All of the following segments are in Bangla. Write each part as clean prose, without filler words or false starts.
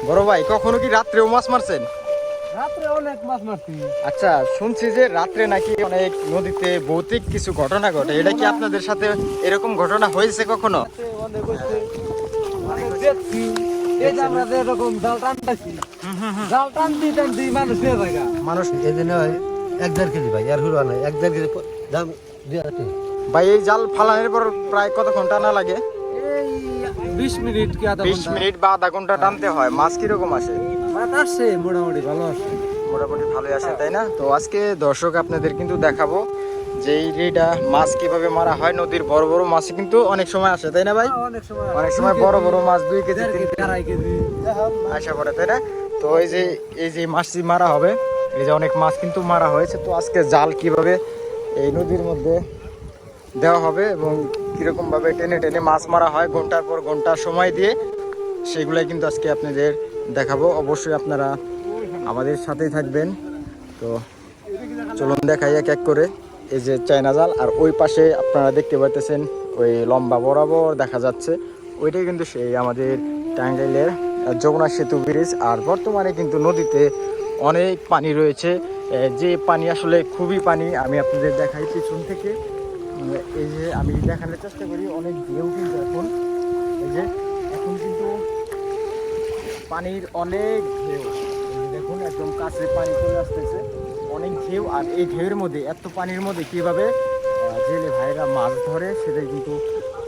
বড় ভাই কখনো কি রাত্রেও মাছ মারছেন? রাত্রে অনেক মাছ মারছি। আচ্ছা, শুনছি যে রাত্রে নাকি অনেক নদীতে ভৌতিক কিছু ঘটনা ঘটে, এটা কি আপনাদের সাথে এরকম ঘটনা হয়েছে কখনো? অনেক হয়েছে, অনেক দেখছি। এই যে আমরা যে এরকম জাল টানতেছি, জাল টানতে টানতে মানুষ নিয়ে যায় গা। মানুষ এই জন্য 1-1.5 কেজি ভাই, আর হুড়া নাই, 1-1.5 কেজি দাম 2 ভাই এই জাল ফালানোর পর প্রায় কত ঘন্টা না লাগে? এই 20 মিনিট কি আধা 20 ঘন্টা মিনিট বা আধা ঘন্টা টানতে হয়। মাছ কিরকম আসে? মাছ আসছে, মোটামুটি ভালো আসছে। মোটামুটি ভালোই আসে, তাই না? তো আজকে দর্শক আপনাদের কিন্তু দেখাবো যে এই রেডা মাছ কিভাবে মারা হয়। নদীর বড় বড় মাছ কিন্তু অনেক সময় আসে, তাই না ভাই? অনেক সময় বড় বড় মাছ 2 কেজি 3 কেজি 2.5 কেজি আসা পড়ে, তাই না? তো এই যে মাছটি মারা হবে, এই যে অনেক মাছ কিন্তু মারা হয়েছে। তো আজকে জাল কিভাবে এই নদীর মধ্যে দেওয়া হবে এবং কিরকম ভাবে টেনে টেনে মাছ মারা হয় ঘন্টার পর ঘন্টা সময় দিয়ে, সেগুলাই কিন্তু আজকে আপনাদের দেখাবো। অবশ্যই আপনারা আমাদের সাথেই থাকবেন। তো চলুন দেখাই এক এক করে। এই যে চায়না জাল, আর ওই পাশে আপনারা দেখতে পাইতেছেন ওই লম্বা বরাবর দেখা যাচ্ছে, ওইটাই কিন্তু সেই আমাদের টাঙ্গাইলের যমুনা সেতু ব্রিজ। আর বর্তমানে কিন্তু নদীতে অনেক পানি রয়েছে, যে পানি আসলে খুবই পানি। আমি আপনাদের দেখাই পিছন থেকে, এই যে আমি দেখানোর চেষ্টা করি, অনেক ঢেউ কিন্তু এখন, এই যে এখন কিন্তু পানির অনেক ঢেউ, এই যে দেখুন একদম কাছে পানি চলে আসতেছে, অনেক ঢেউ। আর এই ঢেউয়ের মধ্যে, এত পানির মধ্যে কীভাবে জেলে ভাইরা মাছ ধরে সেটাই কিন্তু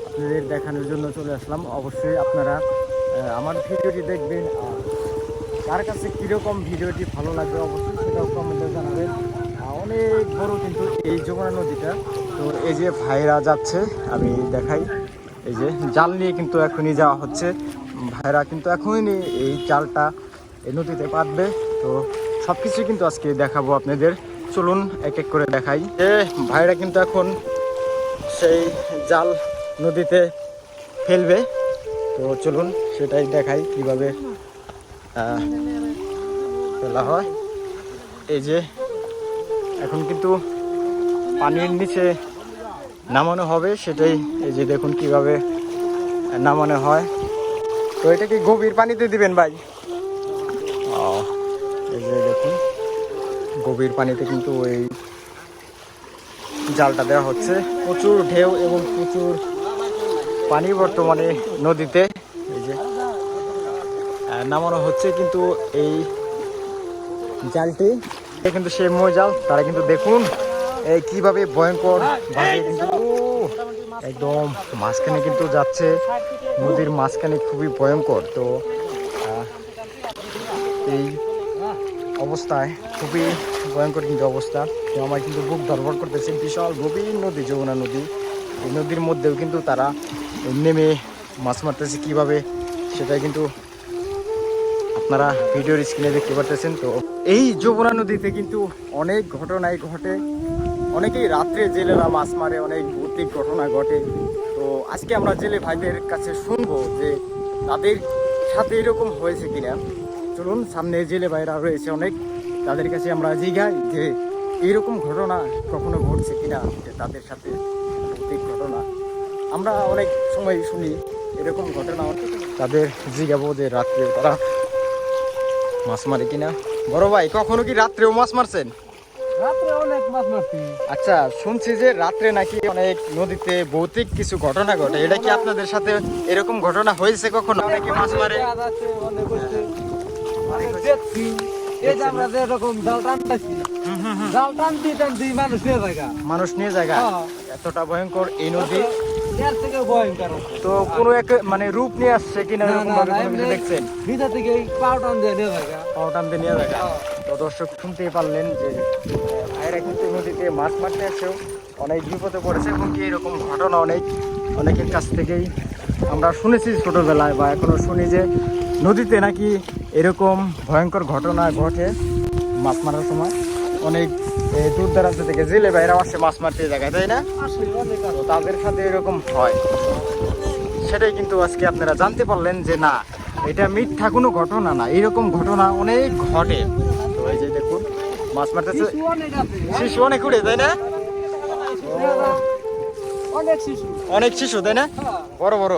আপনাদের দেখানোর জন্য চলে আসলাম। অবশ্যই আপনারা আমার ভিডিওটি দেখবেন, আর কার কাছে কীরকম ভিডিওটি ভালো লাগবে অবশ্যই সেটাও কমেন্টে জানাবেন। অনেক বড় কিন্তু এই যমুনা নদীটা। তো এই যে ভাইরা যাচ্ছে, আমি দেখাই, এই যে জাল নিয়ে কিন্তু এখনই যাওয়া হচ্ছে। ভাইরা কিন্তু এখনই এই জালটা এই নদীতে পাতবে। তো সব কিছু কিন্তু আজকে দেখাবো আপনাদের, চলুন এক এক করে দেখাই। ভাইরা কিন্তু এখন সেই জাল নদীতে ফেলবে, তো চলুন সেটাই দেখাই কিভাবে ফেলা হয়। এই যে এখন কিন্তু পানির নিচে নামানো হবে, সেটাই এই যে দেখুন কিভাবে নামানো হয়। তো এটা কি গভীর পানিতে দিবেন ভাই? এই যে দেখুন গভীর পানিতে কিন্তু ওই জালটা দেওয়া হচ্ছে। প্রচুর ঢেউ এবং প্রচুর পানি বর্তমানে নদীতে, এই যে নামানো হচ্ছে কিন্তু এই জালটি কিন্তু সেই মই জাল। তারা কিন্তু দেখুন এই কিভাবে ভয়ঙ্কর ভাবে কিন্তু একদম মাঝখানে কিন্তু যাচ্ছে, নদীর মাঝখানে খুবই ভয়ঙ্কর। তো এই অবস্থায় খুবই ভয়ঙ্কর কিন্তু অবস্থা। তো আমার কিন্তু বুক ধরফর করতেছে, বিশাল গভীর নদী যমুনা নদী। এই নদীর মধ্যেও কিন্তু তারা নেমে মাছ মারতেছে কীভাবে, সেটাই কিন্তু আপনারা ভিডিওর স্ক্রিনে দেখতে পারতেছেন। তো এই যমুনা নদীতে কিন্তু অনেক ঘটনাই ঘটে, অনেকেই রাত্রে জেলেরা মাছ মারে, অনেক ভৌতিক ঘটনা ঘটে। তো আজকে আমরা জেলে ভাইদের কাছে শুনবো যে তাদের সাথে এরকম হয়েছে কিনা। চলুন, সামনে জেলে ভাইরা রয়েছে অনেক, তাদের কাছে আমরা জিজ্ঞাই যে এইরকম ঘটনা কখনো ঘটছে কিনা, যে তাদের সাথে ভৌতিক ঘটনা আমরা অনেক সময় শুনি, এরকম ঘটনা তাদের জিজ্ঞাবো যে রাত্রে তারা মাছ মারে কিনা। বড় ভাই কখনো কি রাত্রেও মাছ মারছেন? রাত্রে অনেক মাছ মারছি। আচ্ছা, শুনছি যে রাত্রে নাকি অনেক নদীতে ভৌতিক কিছু ঘটনা ঘটে, এটা কি আপনাদের সাথে এরকম ঘটনা হয়েছে কখনো? অনেকে মাছ মারে, অনেক হয়েছে, অনেক দেখছি। এই যে আমরা যে এরকম জাল টানতেছি, জাল টানতে টানতে মানুষ নিয়ে যায় গা। মানুষ নিয়ে জায়গা, এতটা ভয়ঙ্কর এই নদী। এর থেকে ভয়ঙ্কর। তো কোনো এক মানে রূপ নিয়ে আসছে কিনা, এরকম ভাবে কোনো কিছু দেখছেন? ভিতর থেকে পাও টান দিয়ে নিয়ে যায় গা। পাও টানতে নিয়ে জায়গা। তো দর্শক শুনতেই পারলেন যে ভাইরা কিন্তু নদীতে মাছ মারতে আসেও অনেক বিপদে পড়েছে, এবং কি এরকম ঘটনা অনেকের কাছ থেকেই আমরা শুনেছি ছোটোবেলায়, বা এখনও শুনি যে নদীতে নাকি এরকম ভয়ঙ্কর ঘটনা ঘটে মাছ মারার সময়। অনেক দূর দূরান্ত থেকে জেলে ভাইরা আসে মাছ মারতে জায়গায়, তাই না? তো তাদের সাথে এরকম হয়, সেটাই কিন্তু আজকে আপনারা জানতে পারলেন যে না, এটা মিথ্যা কোনো ঘটনা না, এরকম ঘটনা অনেক ঘটে। তো এই যে দেখুন মাছ মারতেছে, শিশু অনেক উঠে, তাই না? অনেক শিশু, তাই না? বড় বড়।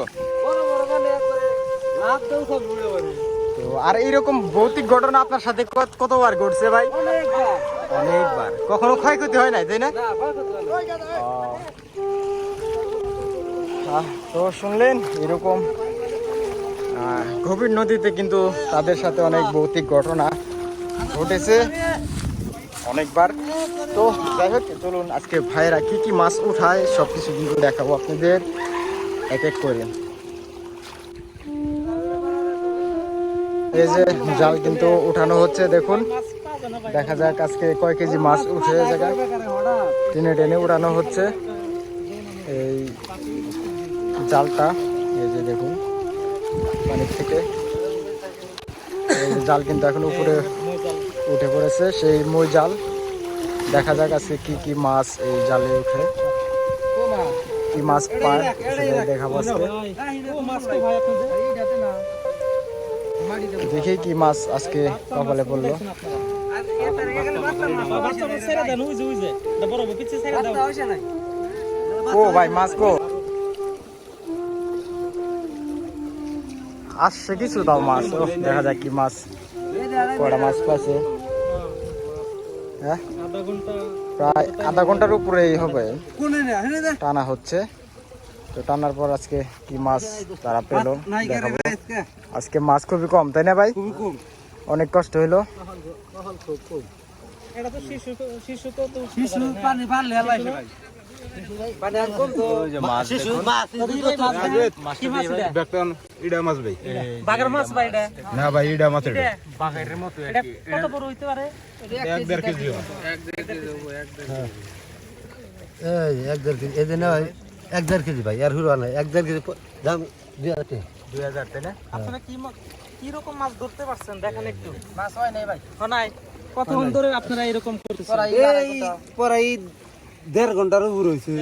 তো আর এইরকম ভৌতিক ঘটনা আপনার সাথে কতবার ঘটছে ভাই? অনেকবার। অনেকবার। কখনো ক্ষয়ক্ষতি হয় নাই, তাই না? না, ভয় করতে হবে না। তো শুনলেন এরকম গভীর নদীতে কিন্তু তাদের সাথে অনেক ভৌতিক ঘটনা ঘটেছে অনেকবার। তো যাই হোক, চলুন আজকে ভাইয়েরা কি কি মাছ উঠায় সবকিছু কিন্তু দেখাবো আপনাদের এক এক করে। এই যে জাল কিন্তু উঠানো হচ্ছে, দেখুন দেখা যাক আজকে কয় কেজি মাছ উঠে জায়গায় টেনে টেনে উঠানো হচ্ছে এই জালটা। এই যে দেখুন পানির থেকে এই যে জাল কিন্তু এখন উপরে উঠে পড়েছে, সেই মই জাল। দেখা যাক আজকে কি কি মাছ এই জালে উঠে, কি মাছ পায় সেটাই দেখাবো আজকে। দেখি কি মাছ আজকে কপালে পড়লো। ও ভাই মাছ কো আসছে কিছু, তাও মাছ দেখা যাক কি মাছ, কয়টা মাছ পাইছে। হ্যাঁ, প্রায় আধা ঘন্টার উপরেই হবে টানা হচ্ছে। তো টানার পর আজকে কি মাছ তারা পেলো দেখাবো। আজকে মাছ খুবই কম, তাই না ভাই? অনেক কষ্ট হইলো। না ভাই ইডা মাছ এটা এই 1.5 কেজি এই যে না ভাই 1.5 কেজি ভাই আর হুরো নাই 1.5 কেজি দাম 2000 2000, তাই না? আপনারা কি রকম মাছ ধরতে পারছেন দেখেন একটু। মাছ হয় নাই ভাই? নাই। কতক্ষণ ধরে আপনারা এরকম করতেছেন? এই পরাই 1.5 ঘন্টার উপর হইছে।